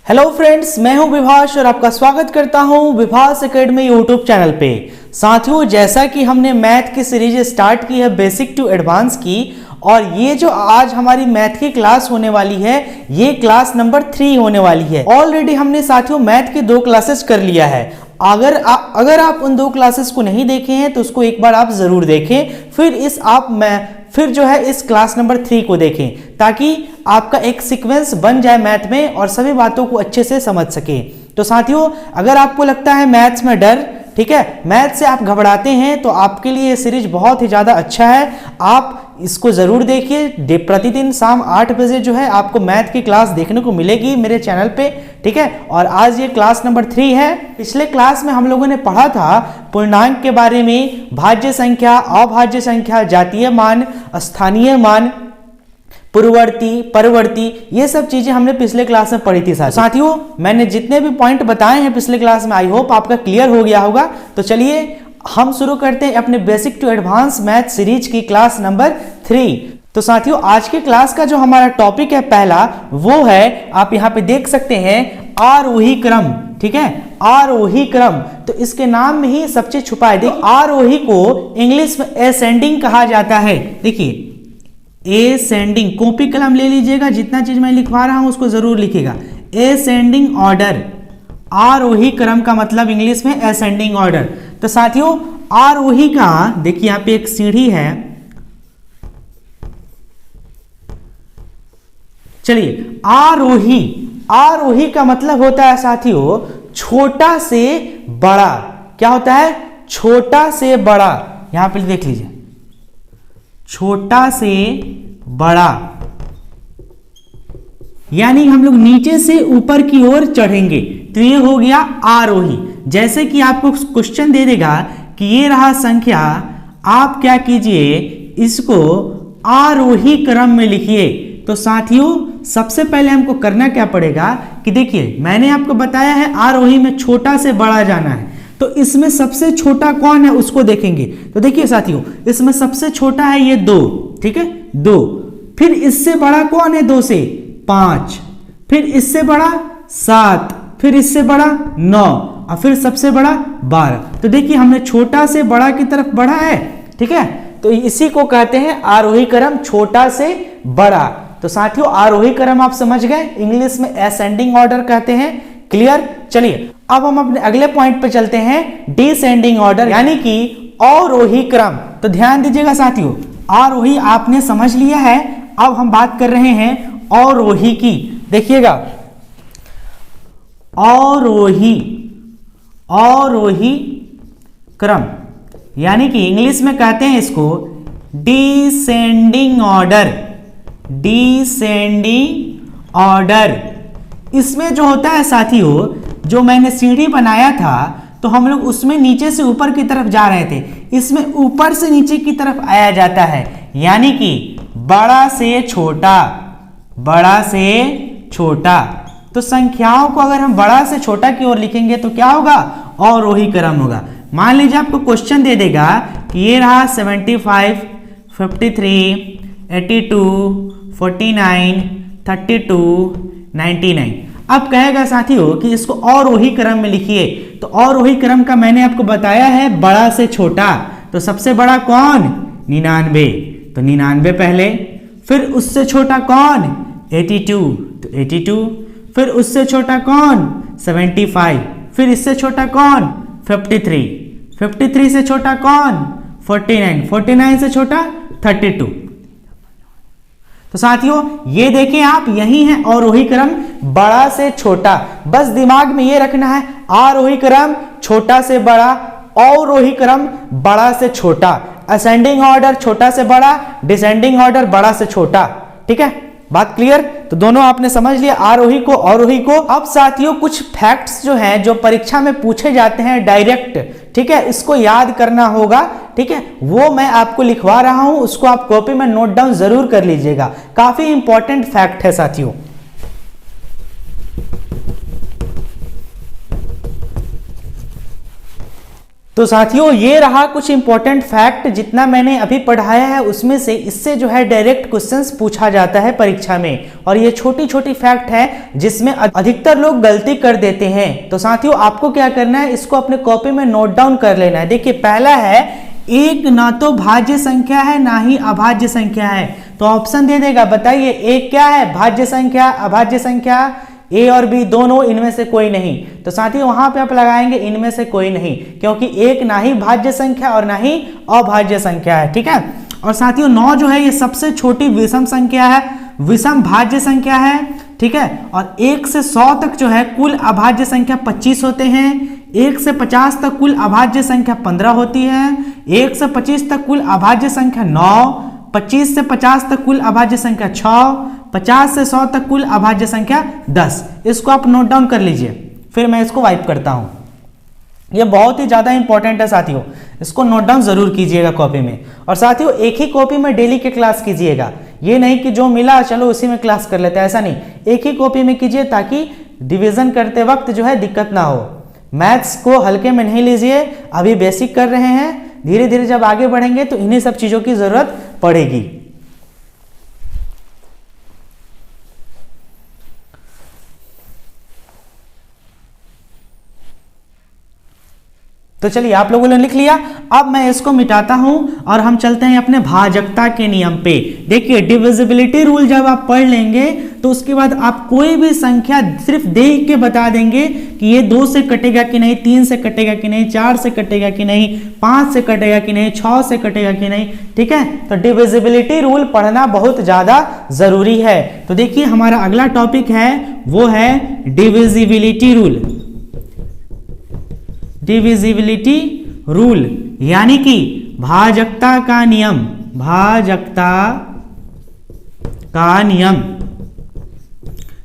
Hello friends, मैं हूं विभास और आपका स्वागत करता हूं विभास एकेडमी यूट्यूब चैनल पे। साथियों, जैसा कि हमने मैथ की सीरीज स्टार्ट की है बेसिक टू एडवांस की, और ये जो आज हमारी मैथ की क्लास होने वाली है ये क्लास नंबर 3 होने वाली है। ऑलरेडी हमने साथियों मैथ की 2 क्लासेस कर लिया है। अगर आप उन 2 क्लासेस को नहीं देखे हैं तो उसको एक बार आप जरूर देखें, फिर जो है इस क्लास नंबर 3 को देखें, ताकि आपका एक सीक्वेंस बन जाए मैथ में और सभी बातों को अच्छे से समझ सके। तो साथियों, अगर आपको लगता है मैथ्स में डर, ठीक है, मैथ से आप घबराते हैं, तो आपके लिए ये सीरीज बहुत ही ज़्यादा अच्छा है। आप इसको ज़रूर देखिए। प्रतिदिन शाम 8 बजे जो है आपको मैथ की क्लास देखने को मिलेगी मेरे चैनल पे, ठीक है। और आज ये क्लास नंबर 3 है। पिछले क्लास में हम लोगों ने पढ़ा था पूर्णांक के बारे में, भाज्य संख्या, अभाज्य संख्या, जातीय मान, स्थानीय मान, पूर्ववर्ती, परवर्ती, ये सब चीजें हमने पिछले क्लास में पढ़ी थी। साथियों, मैंने जितने भी पॉइंट बताए हैं पिछले क्लास में, आई होप आपका क्लियर हो गया होगा। तो चलिए हम शुरू करते हैं अपने basic to advance math series की क्लास नंबर 3। तो साथियों, आज की क्लास का जो हमारा टॉपिक है पहला, वो है, आप यहाँ पे देख सकते हैं, आरोही क्रम, ठीक है, आरोही क्रम। तो इसके नाम में ही सब चीज छुपा है। देखिए, आरोही को इंग्लिश में असेंडिंग कहा जाता है। देखिए, असेंडिंग, कॉपी कलम ले लीजिएगा, जितना चीज मैं लिखवा रहा हूं उसको जरूर लिखिएगा। असेंडिंग ऑर्डर, आरोही क्रम का मतलब इंग्लिश में असेंडिंग ऑर्डर। तो साथियों, आरोही का देखिए यहां पे एक सीढ़ी है। चलिए, आरोही, आरोही का मतलब होता है साथियों छोटा से बड़ा। क्या होता है? छोटा से बड़ा। यहां पे देख लीजिए, छोटा से बड़ा, यानी हम लोग नीचे से ऊपर की ओर चढ़ेंगे, तो ये हो गया आरोही। जैसे कि आपको क्वेश्चन दे देगा कि ये रहा संख्या, आप क्या कीजिए, इसको आरोही क्रम में लिखिए। तो साथियों, सबसे पहले हमको करना क्या पड़ेगा कि देखिए, मैंने आपको बताया है आरोही में छोटा से बड़ा जाना है, तो इसमें सबसे छोटा कौन है उसको देखेंगे। तो देखिए साथियों, इसमें सबसे छोटा है ये 2, ठीक है, 2। फिर इससे बड़ा कौन है 2 से? 5। फिर इससे बड़ा 7। फिर इससे बड़ा 9, और फिर सबसे बड़ा 12। तो देखिए, हमने छोटा से बड़ा की तरफ बढ़ा है, ठीक है। तो इसी को कहते हैं आरोही क्रम, छोटा से बड़ा। तो साथियों, आरोही क्रम आप समझ गए, इंग्लिश में असेंडिंग ऑर्डर कहते हैं। क्लियर? चलिए अब हम अपने अगले पॉइंट पे चलते हैं, डिसेंडिंग ऑर्डर, यानी कि अवरोही क्रम। तो ध्यान दीजिएगा साथियों, आरोही आपने समझ लिया है, अब हम बात कर रहे हैं अवरोही की। देखिएगा, अवरोही, अवरोही क्रम, यानी कि इंग्लिश में कहते हैं इसको डिसेंडिंग ऑर्डर, डिसेंडिंग ऑर्डर। इसमें जो होता है साथियों, जो मैंने सीढ़ी बनाया था, तो हम लोग उसमें नीचे से ऊपर की तरफ जा रहे थे, इसमें ऊपर से नीचे की तरफ आया जाता है, यानी कि बड़ा से छोटा, बड़ा से छोटा। तो संख्याओं को अगर हम बड़ा से छोटा की ओर लिखेंगे तो क्या होगा? अवरोही क्रम होगा। मान लीजिए आपको क्वेश्चन दे देगा कि ये रहा 75, 53, 82, 49, 32, 99। अब कहेगा साथियों कि इसको अवरोही क्रम में लिखिए। तो अवरोही क्रम का मैंने आपको बताया है बड़ा से छोटा। तो सबसे बड़ा कौन? 99, तो 99 पहले। फिर उससे छोटा कौन? 82, तो 82। फिर उससे छोटा कौन? 75। फिर इससे छोटा कौन? 53। 53 से छोटा कौन? 49। 49 से छोटा 32। तो साथियों, ये देखें आप, यही है अवरोही क्रम, बड़ा से छोटा। बस दिमाग में ये रखना है, आरोही क्रम छोटा से बड़ा, अवरोही क्रम बड़ा से छोटा, असेंडिंग ऑर्डर छोटा से बड़ा, डिसेंडिंग ऑर्डर बड़ा से छोटा। ठीक है, बात क्लियर? तो दोनों आपने समझ लिया, आरोही को, अवरोही को। अब साथियों, कुछ फैक्ट्स जो हैं, जो परीक्षा में पूछे जाते हैं डायरेक्ट, ठीक है, इसको याद करना होगा, ठीक है, वो मैं आपको लिखवा रहा हूं, उसको आप कॉपी में नोट डाउन जरूर कर लीजिएगा। काफी इंपॉर्टेंट फैक्ट है साथियों। तो साथियों ये रहा कुछ इंपॉर्टेंट फैक्ट जितना मैंने अभी पढ़ाया है उसमें से, इससे जो है डायरेक्ट क्वेश्चंस पूछा जाता है परीक्षा में। और ये छोटी छोटी फैक्ट है जिसमें अधिकतर लोग गलती कर देते हैं। तो साथियों आपको क्या करना है, इसको अपने कॉपी में नोट डाउन कर लेना है। देखिए पहला है, एक ना तो भाज्य संख्या है ना ही अभाज्य संख्या है। तो ऑप्शन दे देगा, बताइए एक क्या है, भाज्य संख्या, अभाज्य संख्या, ए और बी दोनों, इनमें से कोई नहीं। तो साथियों वहां पे आप लगाएंगे इनमें से कोई नहीं, क्योंकि एक ना ही भाज्य संख्या और ना ही अभाज्य संख्या है, ठीक है। और साथियों 9 जो है ये सबसे छोटी विषम संख्या है, विषम भाज्य संख्या है, ठीक है। और 1 से 100 तक जो है कुल अभाज्य संख्या 25 होते हैं। 1 से 50 तक कुल अभाज्य संख्या 15 होती है। 1 से 25 तक कुल अभाज्य संख्या 9। 25 से 50 तक कुल अभाज्य संख्या 6। 50 से 100 तक कुल अभाज्य संख्या 10। इसको आप नोट डाउन कर लीजिए, फिर मैं इसको वाइप करता हूं। ये बहुत ही ज्यादा इंपॉर्टेंट है साथियों, इसको नोट डाउन जरूर कीजिएगा कॉपी में। और साथियों एक ही कॉपी में डेली के क्लास कीजिएगा, ये नहीं कि जो मिला चलो उसी में क्लास कर लेते हैं, ऐसा नहीं, एक ही कॉपी में कीजिए ताकि डिवीजन करते वक्त जो है दिक्कत ना हो। मैथ्स को हल्के में नहीं लीजिए, अभी बेसिक कर रहे हैं, धीरे धीरे जब आगे बढ़ेंगे तो इन्हीं सब चीजों की जरूरत पड़ेगी। तो चलिए आप लोगों ने लिख लिया, अब मैं इसको मिटाता हूं और हम चलते हैं अपने भाजकता के नियम पे। देखिए डिविजिबिलिटी रूल जब आप पढ़ लेंगे तो उसके बाद आप कोई भी संख्या सिर्फ देख के बता देंगे कि ये 2 से कटेगा कि नहीं, 3 से कटेगा कि नहीं, 4 से कटेगा कि नहीं, 5 से कटेगा कि नहीं, 6 से कटेगा कि नहीं, ठीक है। तो डिविजिबिलिटी रूल पढ़ना बहुत ज्यादा जरूरी है। तो देखिए हमारा अगला टॉपिक है वो है डिविजिबिलिटी रूल। डिविजिबिलिटी रूल यानी कि भाजकता का नियम, भाजकता का नियम।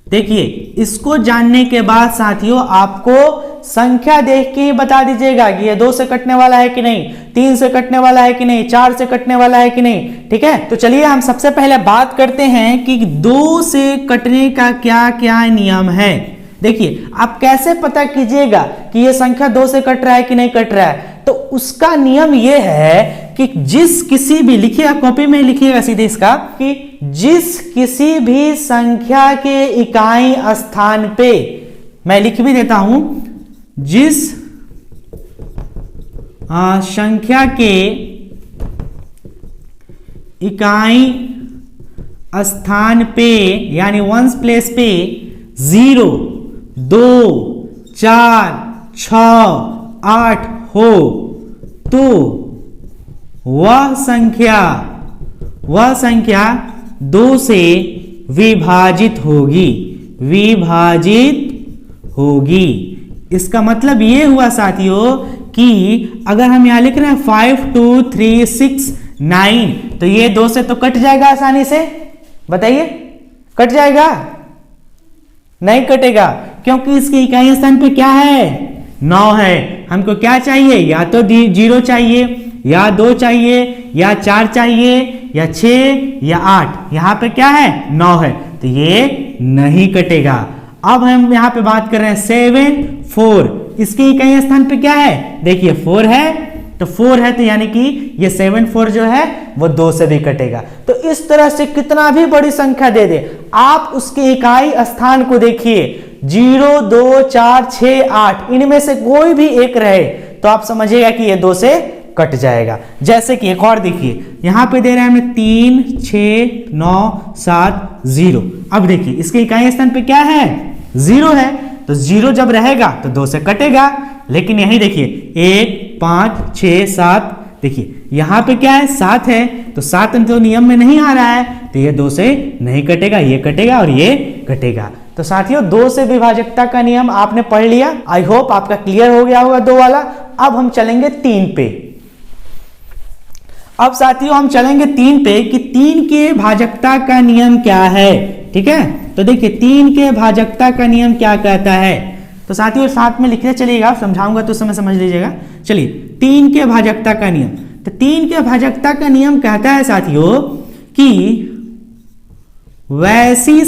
देखिए इसको जानने के बाद साथियों आपको संख्या देख के ही बता दीजिएगा कि ये 2 से कटने वाला है कि नहीं, 3 से कटने वाला है कि नहीं, 4 से कटने वाला है कि नहीं, ठीक है। तो चलिए हम सबसे पहले बात करते हैं कि 2 से कटने का क्या क्या नियम है। देखिए आप कैसे पता कीजिएगा कि ये संख्या 2 से कट रहा है कि नहीं कट रहा है, तो उसका नियम ये है कि जिस किसी भी, लिखिएगा कॉपी में लिखिएगा सीधे इसका, कि जिस किसी भी संख्या के इकाई स्थान पे, मैं लिख भी देता हूं, जिस संख्या के इकाई स्थान पे यानी वंस प्लेस पे 0, 2, 4, 6, 8 हो तो वह संख्या 2 से विभाजित होगी, विभाजित होगी। इसका मतलब ये हुआ साथियों कि अगर हम यहां लिख रहे हैं 5, 2, 3, 6, 9, तो ये 2 से तो कट जाएगा आसानी से, बताइए कट जाएगा? नहीं कटेगा, क्योंकि इसके इकाई स्थान पे क्या है, 9 है। हमको क्या चाहिए, या तो 0 चाहिए, या 2 चाहिए, या 4 चाहिए, या 6 या 8। यहां पे क्या है, 9 है, तो ये नहीं कटेगा। अब हम यहां पे बात कर रहे हैं 7, 4, इसके इकाई स्थान पे क्या है, देखिए 4 है, तो 4 है तो यानी कि ये 7, 4 जो है वो 2 से भी कटेगा। तो इस तरह से कितना भी बड़ी संख्या दे दे, आप उसके इकाई स्थान को देखिए, 0, 2, 4, 6, 8, इनमें से कोई भी एक रहे तो आप समझिएगा कि ये 2 से कट जाएगा। जैसे कि एक और देखिए, यहां पे दे रहे हैं हमें 3, 6, 9, 7, 0। अब देखिए इसके इकाई स्थान पे क्या है, 0 है, तो 0 जब रहेगा तो 2 से कटेगा। लेकिन यही देखिए 1, 5, 6, 7, देखिए यहां पे क्या है, 7 है, तो 7 तो नियम में नहीं आ रहा है, तो ये 2 से नहीं कटेगा, ये कटेगा और ये कटेगा। तो साथियों 2 से विभाजकता का नियम आपने पढ़ लिया, आई होप आपका क्लियर हो गया होगा 2 वाला। अब हम चलेंगे 3 पे। अब साथियों हम चलेंगे 3 पे कि 3 के भाजकता का नियम क्या है, ठीक है। तो देखिए 3 के भाजकता का नियम क्या कहता है, तो साथियों साथ में लिखते चलिएगा, समझाऊंगा तो समय समझ लीजिएगा। चलिए 3 के भाजकता का नियम, तो 3 के भाजकता का नियम कहता है साथियों कि वैसी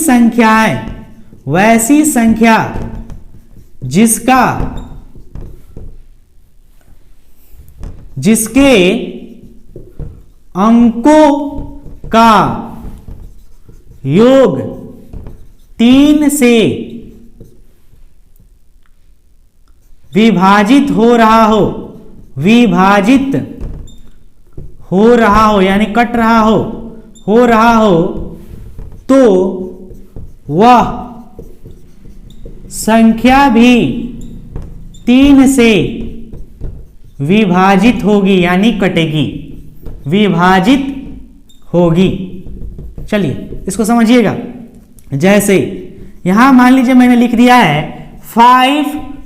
संख्या जिसका जिसके अंकों का योग 3 से विभाजित हो रहा हो, विभाजित हो रहा हो यानी कट रहा हो रहा हो, तो वह संख्या भी 3 से विभाजित होगी यानी कटेगी, विभाजित होगी। चलिए इसको समझिएगा। जैसे यहां मान लीजिए मैंने लिख दिया है 5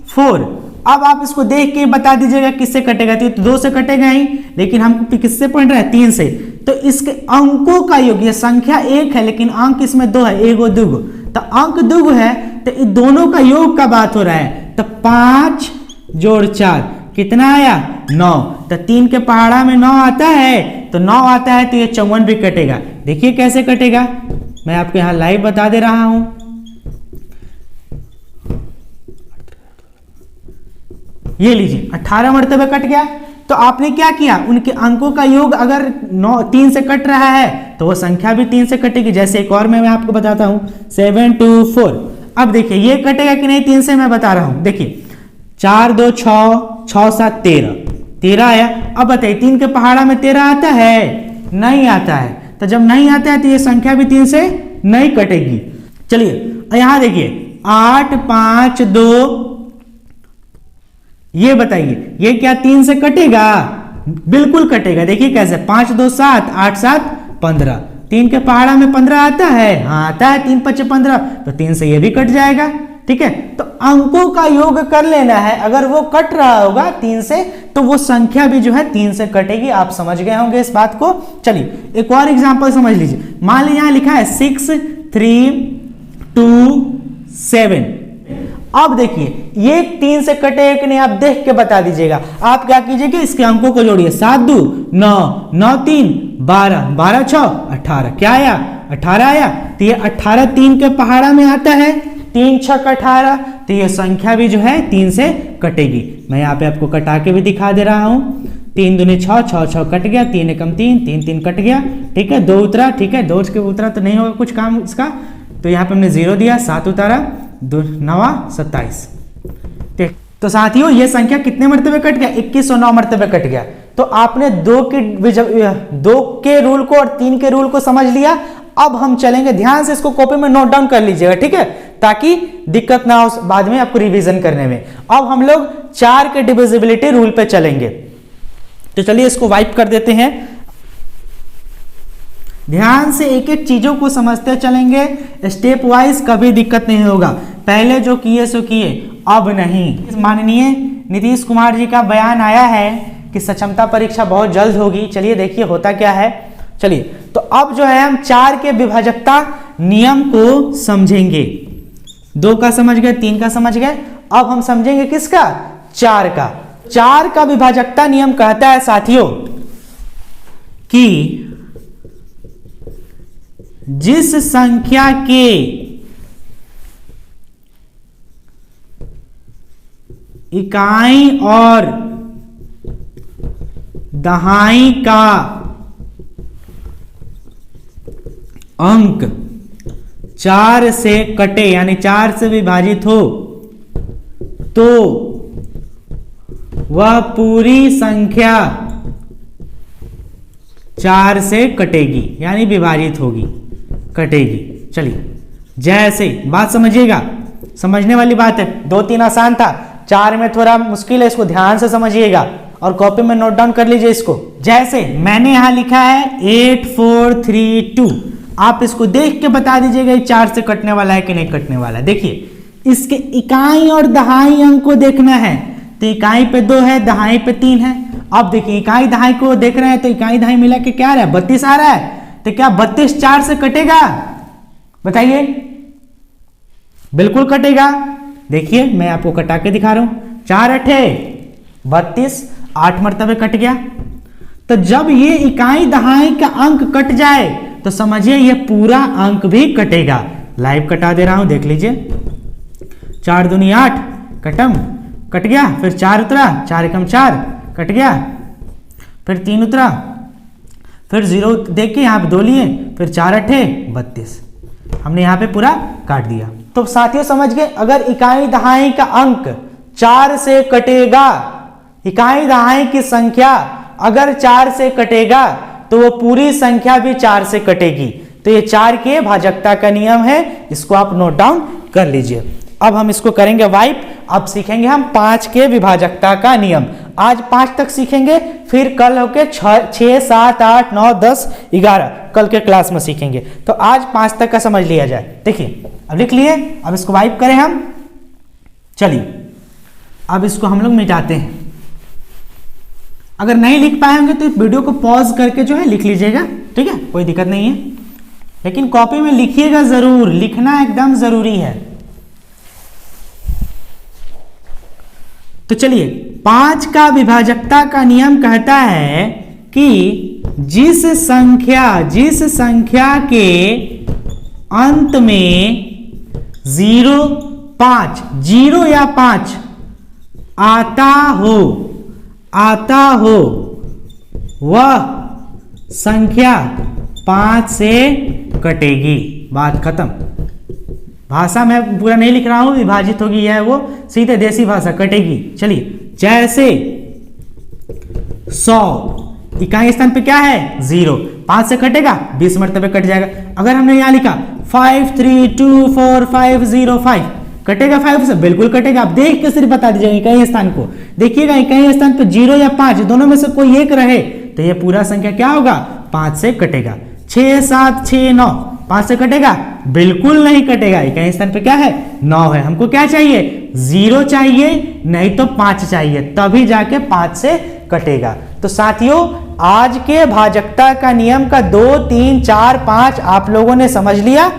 4। अब आप इसको देख के बता दीजिएगा किससे कटेगा। तो 2 से कटेगा ही, लेकिन हमको किससे पढ़ रहा है 3 से। तो इसके अंकों का योग, ये संख्या 1 है लेकिन अंक इसमें 2 है, 1 और 2, तो अंक 2 है, तो इन दोनों का योग का बात हो रहा है। तो 5 जोड़ 4 कितना आया 9। तो 3 के पहाड़ा में 9 आता है, तो 9 आता है, तो ये 54 भी कटेगा। देखिए कैसे कटेगा, मैं आपको यहां लाइव बता दे रहा हूं। ये लीजिए 18 मर्तबे कट गया। तो आपने क्या किया, उनके अंकों का योग अगर 3 से कट रहा है तो वो संख्या भी 3 से कटेगी। जैसे एक और मैं आपको बताता हूं 7 2 4। अब देखिए ये कटेगा कि नहीं 3 से, मैं बता रहा हूं। देखिए 4 2 6 6 7 13 आया। अब बताइए 3 के पहाड़ा में 13 आता है, नहीं आता है। तो जब नहीं आता है तो ये संख्या भी 3 से नहीं कटेगी। चलिए यहां देखिए 8 5 2, ये बताइए ये क्या 3 से कटेगा? बिल्कुल कटेगा। देखिए कैसे, 5 2 7 8 7 15। 3 के पहाड़ा में 15 आता है, हाँ आता है, 3 5 15, तो 3 से ये भी कट जाएगा। ठीक है, तो अंकों का योग कर लेना है। अगर वो कट रहा होगा 3 से तो वो संख्या भी जो है 3 से कटेगी। आप समझ गए होंगे इस बात को। चलिए एक और एग्जांपल समझ लीजिए। मान लीजिए यहां लिखा है 6 3 2 7। अब देखिए ये 3 से कटे कि नहीं, आप देख के बता दीजिएगा। आप क्या कीजिएगा, इसके अंकों को जोड़िए। 7 2 9 9 3 12 12 6 18। क्या आया 18 आया। तो ये 18 3 के पहाड़ा में आता है, 3 6 18, तो ये संख्या भी जो है 3 से कटेगी। मैं यहाँ पे आपको कटा के भी दिखा दे रहा हूं। 3 दूनी 6 6 6 कट गया, 3 एकम 3 3 3 कट गया। ठीक है, 2 उतरा। ठीक है, 2 के उतरा तो नहीं होगा कुछ काम इसका, तो यहाँ पे हमने 0 दिया, 7 उतारा, 2 9 27। ठीक, तो साथियों ये संख्या कितने मर्तबे कट गया, 21 और 9 मर्तबे कट गया। तो आपने 2 के रूल को और 3 के रूल को समझ लिया। अब हम चलेंगे, ध्यान से इसको कॉपी में नोट डाउन कर लीजिएगा। ठीक है, ताकि दिक्कत ना हो बाद में आपको रिवीजन करने में। अब हम लोग 4 के डिविजिबिलिटी रूल पे चलेंगे। तो चलिए इसको वाइप कर देते हैं। ध्यान से एक एक चीजों को समझते चलेंगे, स्टेप वाइज, कभी दिक्कत नहीं होगा। पहले जो किए सो किए, अब नहीं। माननीय नीतीश कुमार जी का बयान आया है कि सक्षमता परीक्षा बहुत जल्द होगी। चलिए देखिए होता क्या है। चलिए तो अब जो है हम 4 के विभाजकता नियम को समझेंगे। 2 का समझ गए, 3 का समझ गए, अब हम समझेंगे किसका, 4 का। 4 का विभाजकता नियम कहता है साथियों कि जिस संख्या के इकाई और दहाई का अंक 4 से कटे यानी 4 से विभाजित हो तो वह पूरी संख्या 4 से कटेगी यानी विभाजित होगी, कटेगी। चलिए जैसे बात समझिएगा, समझने वाली बात है। 2 3 आसान था, 4 में थोड़ा मुश्किल है, इसको ध्यान से समझिएगा और कॉपी में नोट डाउन कर लीजिए इसको। जैसे मैंने यहां लिखा है 8 4 3 2, आप इसको देख के बता दीजिएगा 4 से कटने वाला है कि नहीं कटने वाला है। देखिए इसके इकाई और दहाई अंक को देखना है, तो इकाई पे 2 है, दहाई पे 3 है। अब देखिए इकाई दहाई को देख रहे हैं तो इकाई दहाई मिला के क्या आ रहा है, 32 आ रहा है। तो क्या 32 4 से कटेगा, बताइए? बिल्कुल कटेगा। देखिए मैं आपको कटा के दिखा रहा हूं। 4 8 32, 8 मर्तबे कट गया। तो जब ये इकाई दहाई का अंक कट जाए तो समझिए ये पूरा अंक भी कटेगा। लाइव कटा दे रहा हूं, देख लीजिए। 4 दूनी 8 कटम, कट गया। फिर 4 उतरा, 4 एकम 4 कट गया, फिर 3 उतरा, फिर 0 देख के यहाँ पे 2 लिए, फिर 4 अट्ठे 32, हमने यहाँ पे पूरा काट दिया। तो साथियों समझ गए, अगर इकाई दहाई का अंक 4 से कटेगा, इकाई दहाई की संख्या अगर 4 से कटेगा तो वो पूरी संख्या भी 4 से कटेगी। तो ये 4 के भाजकता का नियम है, इसको आप नोट डाउन कर लीजिए। अब हम इसको करेंगे वाइप। अब सीखेंगे हम 5 के विभाजकता का नियम। आज 5 तक सीखेंगे, फिर कल होके 6, 7, 8, 9, 10, 11 कल के क्लास में सीखेंगे। तो आज 5 तक का समझ लिया जाए। देखिए अब लिख लिए, अब इसको वाइप करें हम। चलिए अब इसको हम लोग मिटाते हैं। अगर नहीं लिख पाएंगे तो वीडियो को पॉज करके जो है लिख लीजिएगा, ठीक है, कोई दिक्कत नहीं है, लेकिन कॉपी में लिखिएगा जरूर, लिखना एकदम जरूरी है। तो चलिए 5 का विभाजकता का नियम कहता है कि जिस संख्या के अंत में 0 या 5 आता हो वह संख्या 5 से कटेगी। बात खत्म। भाषा में पूरा नहीं लिख रहा हूं, विभाजित होगी यह वो, सीधे देसी भाषा, कटेगी। चलिए जैसे 100 इकाई स्थान पे क्या है 0, 5 से कटेगा 20 मरतबे कट जाएगा। अगर हमने यहां लिखा 53245505 कटेगा 5 से, बिल्कुल कटेगा। आप देख के सिर्फ बता दीजिएगा इकाई स्थान को, देखिएगा इकाई स्थान पे 0 या 5 दोनों में से कोई एक रहे तो ये पूरा संख्या क्या होगा 5 से कटेगा। 6, 7, 6, 9 5 से कटेगा, बिल्कुल नहीं कटेगा। इकाई स्थान पे क्या है 9 है। हमको क्या चाहिए 0 चाहिए, नहीं तो 5 चाहिए, तभी जाके 5 से कटेगा। तो साथियों आज के भाजकता का नियम का 2, 3, 4, 5 आप लोगों ने समझ लिया,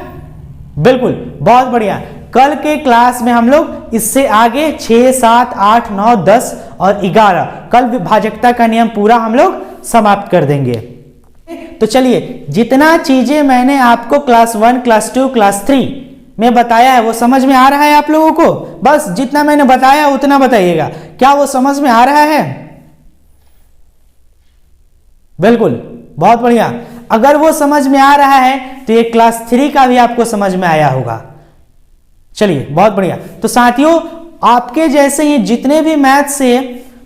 बिल्कुल बहुत बढ़िया। कल के क्लास में हम लोग इससे आगे 6, 7, 8, 9, 10 और 11 कल विभाजकता का नियम पूरा हम लोग समाप्त कर देंगे। तो चलिए जितना चीजें मैंने आपको क्लास 1, क्लास 2, क्लास 3 में बताया है वो समझ में आ रहा है आप लोगों को? बस जितना मैंने बताया उतना बताइएगा, क्या वो समझ में आ रहा है? बिल्कुल बहुत बढ़िया। अगर वो समझ में आ रहा है तो ये क्लास 3 का भी आपको समझ में आया होगा। चलिए बहुत बढ़िया। तो साथियों आपके जैसे ही जितने भी मैथ से,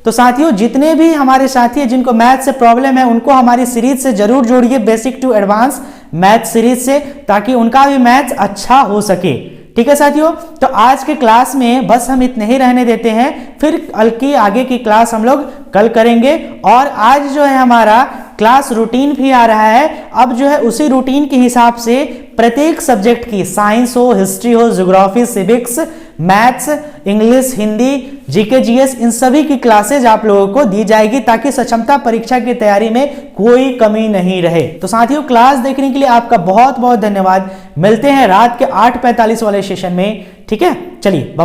तो साथियों जितने भी हमारे साथी हैं जिनको मैथ से प्रॉब्लम है उनको हमारी सीरीज से जरूर जोड़िए, basic to advance math series से, ताकि उनका भी मैथ अच्छा हो सके। ठीक है साथियों, तो आज के क्लास में बस हम इतने ही रहने देते हैं, फिर कल की आगे की क्लास हम लोग कल करेंगे। और आज जो है हमारा क्लास रूटीन भी आ रहा है। अब जो है उसी रूटीन के हिसाब से प्रत्येक सब्जेक्ट की, साइंस हो, हिस्ट्री हो, geography, civics, maths, English, Hindi, GK, GS, इन सभी की क्लासेज आप लोगों को दी जाएगी ताकि सक्षमता परीक्षा की तैयारी में कोई कमी नहीं रहे। तो साथियों क्लास देखने के लिए आपका बहुत बहुत धन्यवाद। मिलते हैं रात के 8:45 वाले सेशन में। ठीक है, चलिए बाय।